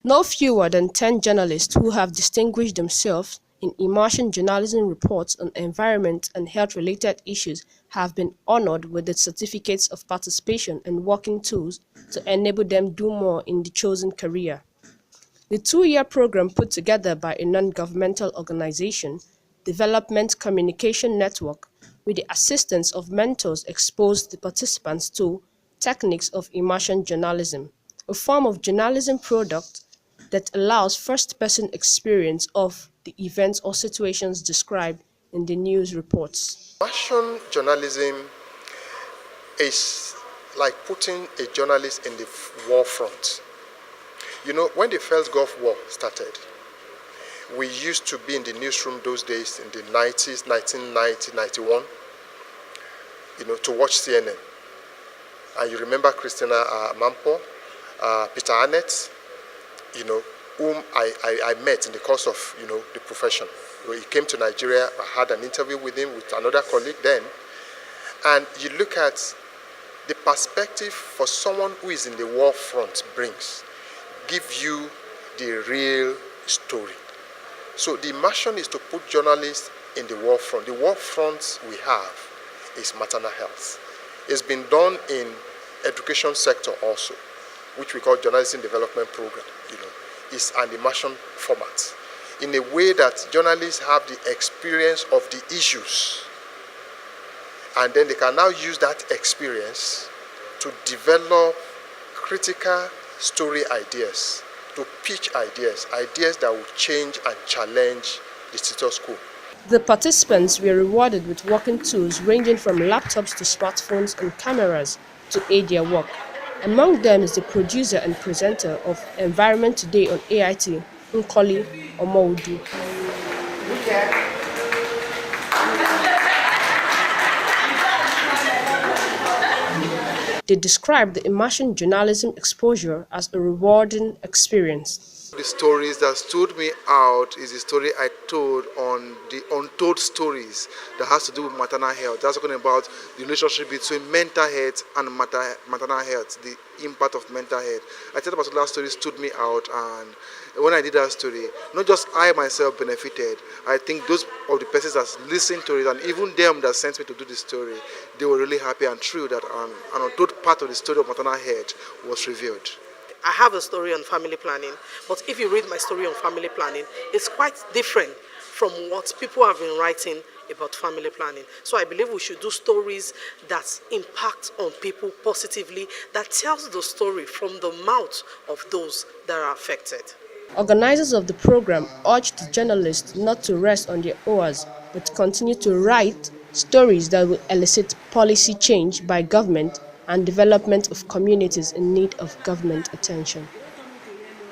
No fewer than 10 journalists who have distinguished themselves in immersion journalism reports on environment and health-related issues have been honored with the certificates of participation and working tools to enable them do more in the chosen career. The two-year program put together by a non-governmental organization, Development Communication Network, with the assistance of mentors exposed the participants to techniques of immersion journalism, a form of journalism product that allows first-person experience of the events or situations described in the news reports. Immersion journalism is like putting a journalist in the war front. You know, when the first Gulf War started, we used to be in the newsroom those days in the 90s, 1990, 91, to watch CNN. And you remember Christina Mampo, Peter Arnett, whom I met in the course of, the profession. He came to Nigeria, I had an interview with him, with another colleague then. And you look at the perspective for someone who is in the war front brings, give you the real story. So the immersion is to put journalists in the war front. The war front we have is maternal health. It's been done in education sector also, which we call journalism development program. It's an immersion format, in a way that journalists have the experience of the issues, and then they can now use that experience to develop critical story ideas, to pitch ideas that will change and challenge the status quo. The participants were rewarded with working tools ranging from laptops to smartphones and cameras to aid their work. Among them is the producer and presenter of Environment Today on AIT, Nkoli Omoudu. They described the immersion journalism exposure as a rewarding experience. The stories that stood me out is the story I told on the untold stories that has to do with maternal health. That's talking about the relationship between mental health and maternal health, the impact of mental health. I thought a particular story stood me out, and when I did that story, not just I myself benefited, I think those of the persons that listened to it and even them that sent me to do the story, they were really happy and thrilled that an untold part of the story of maternal health was revealed. I have a story on family planning, but if you read my story on family planning, it's quite different from what people have been writing about family planning. So I believe we should do stories that impact on people positively, that tells the story from the mouth of those that are affected. Organizers of the program urged journalists not to rest on their oars, but continue to write stories that will elicit policy change by government and development of communities in need of government attention.